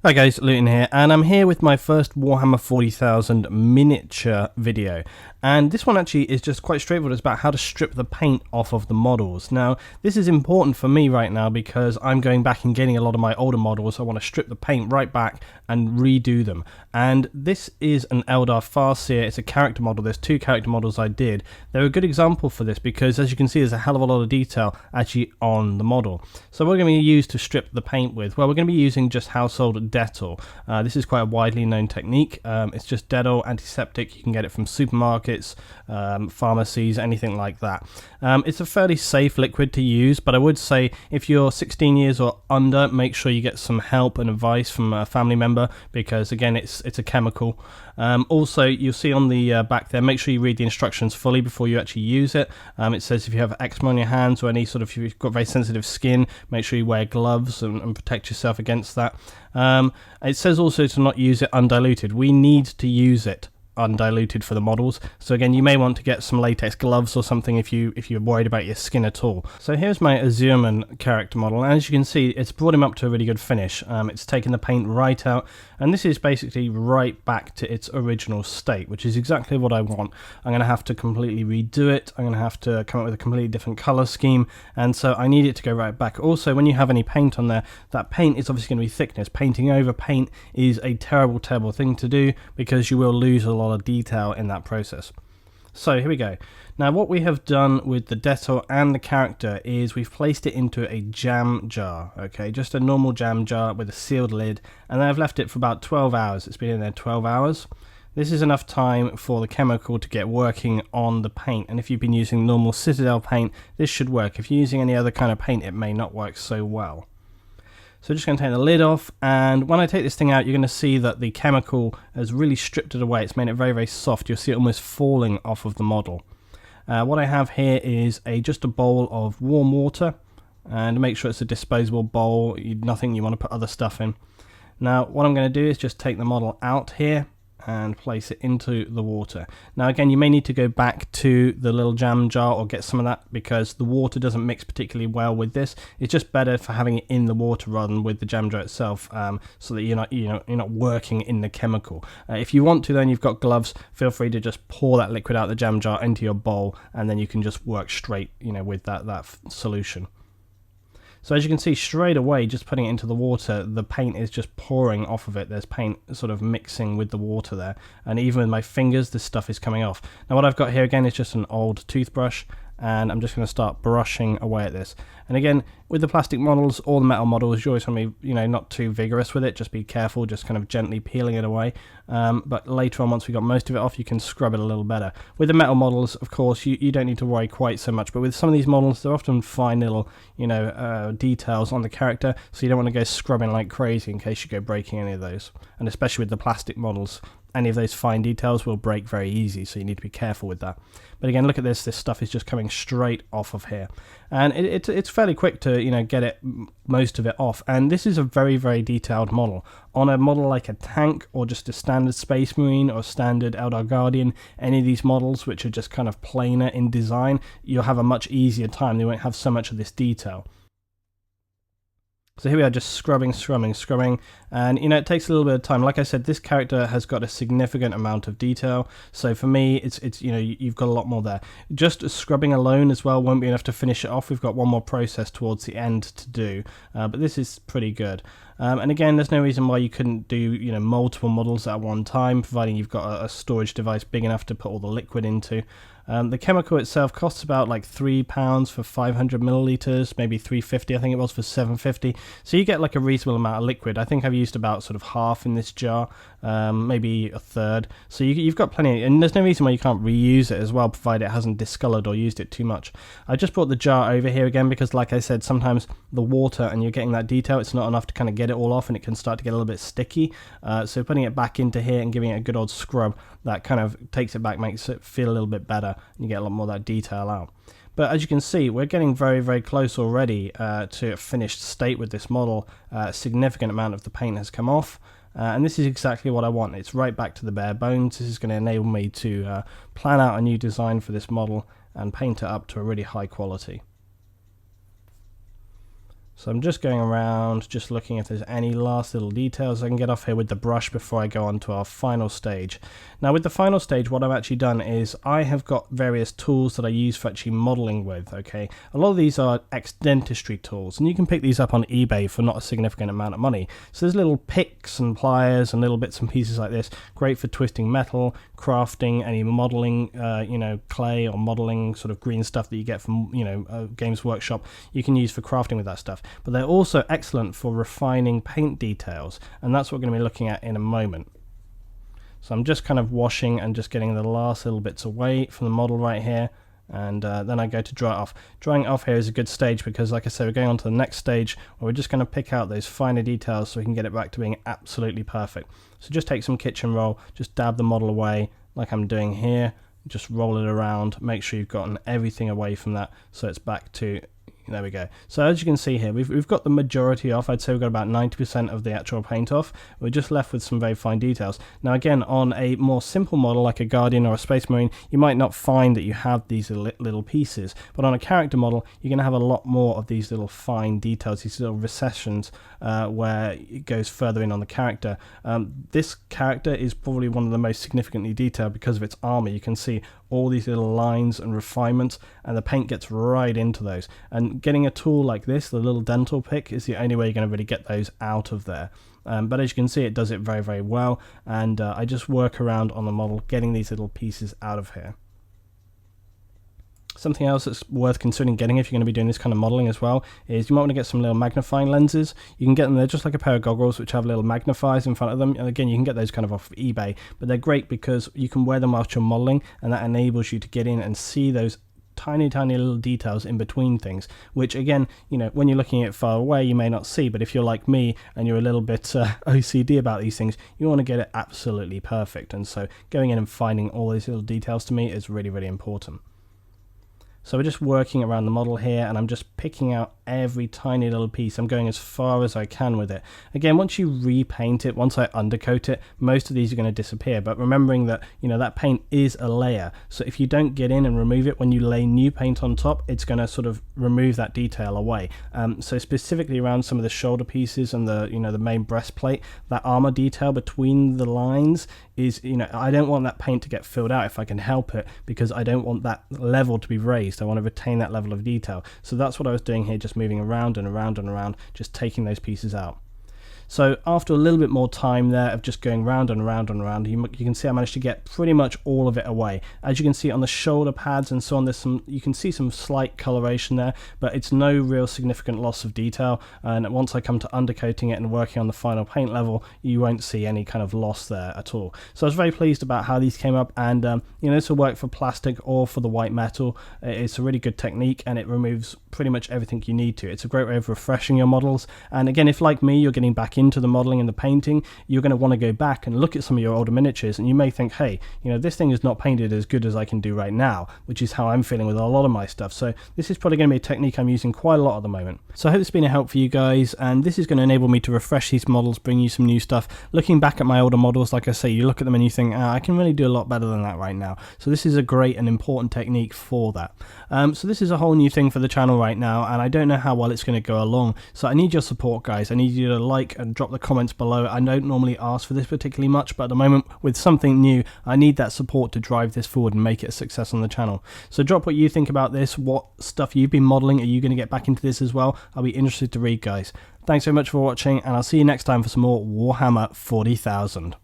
Hi guys, Luton here, and I'm here with my first Warhammer 40,000 miniature video. And this one actually is just quite straightforward. It's about how to strip the paint off of the models. Now, this is important for me right now because I'm going back and getting a lot of my older models. I want to strip the paint right back and redo them. And this is an Eldar Farseer. It's a character model. There's two character models I did. They're a good example for this because, as you can see, there's a hell of a lot of detail actually on the model. So what we're going to use to strip the paint with, well, we're going to be using just household Dettol. This is quite a widely known technique. It's just Dettol antiseptic. You can get it from supermarkets, pharmacies, anything like that. It's a fairly safe liquid to use, but I would say if you're 16 years or under, make sure you get some help and advice from a family member because, again, it's a chemical. Also, you'll see on the back there, make sure you read the instructions fully before you actually use it. It says if you have eczema on your hands or any sort of, if you've got very sensitive skin, make sure you wear gloves and protect yourself against that. It says also to not use it undiluted. We need to use it undiluted for the models, so again, you may want to get some latex gloves or something if you're worried about your skin at all. So here's my Azurman character model, and as you can see, it's brought him up to a really good finish. It's taken the paint right out, and this is basically right back to its original state, which is exactly what I want. I'm going to have to completely redo it. I'm going to have to come up with a completely different color scheme, and so I need it to go right back. Also, when you have any paint on there, that paint is obviously going to be thickness. Painting over paint is a terrible thing to do because you will lose a lot of detail in that process. So here we go. Now what we have done with the Dettol and the character is we've placed it into a jam jar, okay, just a normal jam jar with a sealed lid, and I've left it for about 12 hours. It's been in there 12 hours. This is enough time for the chemical to get working on the paint, and if you've been using normal Citadel paint, this should work. If you're using any other kind of paint, it may not work so well. So just going to take the lid off, and when I take this thing out, you're going to see that the chemical has really stripped it away. It's made it very soft. You'll see it almost falling off of the model. What I have here is just a bowl of warm water, and make sure it's a disposable bowl, nothing you want to put other stuff in. Now what I'm going to do is just take the model out here and place it into the water. Now again, you may need to go back to the little jam jar or get some of that because the water doesn't mix particularly well with this. It's just better for having it in the water rather than with the jam jar itself, so that you're not working in the chemical. If you want to, then you've got gloves. Feel free to just pour that liquid out of the jam jar into your bowl, and then you can just work straight, with that solution. So as you can see straight away, just putting it into the water, the paint is just pouring off of it. There's paint sort of mixing with the water there. And even with my fingers, this stuff is coming off. Now what I've got here again is just an old toothbrush, and I'm just going to start brushing away at this. And again, with the plastic models or the metal models, you always want to be, not too vigorous with it. Just be careful, just kind of gently peeling it away. But later on, once we got most of it off, you can scrub it a little better. With the metal models, of course, you don't need to worry quite so much. But with some of these models, they're often fine little, details on the character, so you don't want to go scrubbing like crazy in case you go breaking any of those. And especially with the plastic models, any of those fine details will break very easy, so you need to be careful with that. But again, look at this stuff is just coming straight off of here, and it's fairly quick to get most of it off. And this is a very detailed model. On a model like a tank or just a standard Space Marine or standard Eldar Guardian, any of these models which are just kind of plainer in design, you'll have a much easier time. They won't have so much of this detail. So here we are, just scrubbing, and it takes a little bit of time. Like I said, this character has got a significant amount of detail, so for me, it's you've got a lot more there. Just scrubbing alone as well won't be enough to finish it off. We've got one more process towards the end to do, but this is pretty good. And again, there's no reason why you couldn't do multiple models at one time, providing you've got a storage device big enough to put all the liquid into. The chemical itself costs about like £3 for 500 milliliters, maybe £3.50 I think it was for 750. So you get like a reasonable amount of liquid. I think I've used about sort of half in this jar, maybe a third. So you've got plenty, and there's no reason why you can't reuse it as well, provided it hasn't discolored or used it too much. I just brought the jar over here again because, like I said, sometimes the water and you're getting that detail, it's not enough to kind of get it all off, and it can start to get a little bit sticky. So putting it back into here and giving it a good old scrub, that kind of takes it back, makes it feel a little bit better, and you get a lot more of that detail out. But as you can see, we're getting very close already to a finished state with this model. A significant amount of the paint has come off, and this is exactly what I want. It's right back to the bare bones. This is going to enable me to plan out a new design for this model and paint it up to a really high quality. So I'm just going around, just looking if there's any last little details I can get off here with the brush before I go on to our final stage. Now with the final stage, what I've actually done is I have got various tools that I use for actually modeling with, okay? A lot of these are ex-dentistry tools, and you can pick these up on eBay for not a significant amount of money. So there's little picks and pliers and little bits and pieces like this, great for twisting metal, crafting, any modeling, clay or modeling sort of green stuff that you get from, Games Workshop, you can use for crafting with that stuff. But they're also excellent for refining paint details, and that's what we're going to be looking at in a moment. So I'm just kind of washing and just getting the last little bits away from the model right here, and then I go to dry it off. Drying it off here is a good stage because, like I said, we're going on to the next stage where we're just going to pick out those finer details so we can get it back to being absolutely perfect. So just take some kitchen roll, just dab the model away like I'm doing here, just roll it around, make sure you've gotten everything away from that so it's back to, there we go. So as you can see here, we've got the majority off. I'd say we've got about 90% of the actual paint off. We're just left with some very fine details. Now again, on a more simple model like a Guardian or a Space Marine, you might not find that you have these little pieces, but on a character model, you're going to have a lot more of these little fine details, these little recessions where it goes further in on the character. This character is probably one of the most significantly detailed because of its armor. You can see all these little lines and refinements, and the paint gets right into those. And getting a tool like this, the little Dettol pick, is the only way you're going to really get those out of there. But as you can see, it does it very, very well, and I just work around on the model, getting these little pieces out of here. Something else that's worth considering getting if you're going to be doing this kind of modeling as well is you might want to get some little magnifying lenses. You can get them, they're just like a pair of goggles which have little magnifiers in front of them, and again you can get those kind of off of eBay, but they're great because you can wear them whilst you're modeling, and that enables you to get in and see those tiny little details in between things, which again, when you're looking at it far away you may not see, but if you're like me and you're a little bit OCD about these things, you want to get it absolutely perfect, and so going in and finding all these little details to me is really, really important. So we're just working around the model here, and I'm just picking out every tiny little piece. I'm going as far as I can with it. Again, once you repaint it, once I undercoat it, most of these are going to disappear, but remembering that that paint is a layer, so if you don't get in and remove it when you lay new paint on top, it's going to sort of remove that detail away. So specifically around some of the shoulder pieces and the the main breastplate, that armor detail between the lines is, I don't want that paint to get filled out if I can help it, because I don't want that level to be raised. I want to retain that level of detail. So that's what I was doing here, just moving around and around and around, just taking those pieces out. So after a little bit more time there of just going round and round and round, you can see I managed to get pretty much all of it away. As you can see on the shoulder pads and so on, you can see some slight coloration there, but it's no real significant loss of detail. And once I come to undercoating it and working on the final paint level, you won't see any kind of loss there at all. So I was very pleased about how these came up, and this will work for plastic or for the white metal. It's a really good technique, and it removes pretty much everything you need to. It's a great way of refreshing your models. And again, if like me, you're getting back into the modeling and the painting, you're going to want to go back and look at some of your older miniatures, and you may think, hey, this thing is not painted as good as I can do right now, which is how I'm feeling with a lot of my stuff. So this is probably going to be a technique I'm using quite a lot at the moment. So I hope it's been a help for you guys, and this is going to enable me to refresh these models, bring you some new stuff. Looking back at my older models, like I say, you look at them and you think, I can really do a lot better than that right now. So this is a great and important technique for that. So this is a whole new thing for the channel right now, and I don't know how well it's going to go along. So I need your support, guys. I need you to like and drop the comments below. I don't normally ask for this particularly much, but at the moment, with something new, I need that support to drive this forward and make it a success on the channel. So drop what you think about this, what stuff you've been modeling. Are you going to get back into this as well? I'll be interested to read, guys. Thanks so much for watching, and I'll see you next time for some more Warhammer 40,000.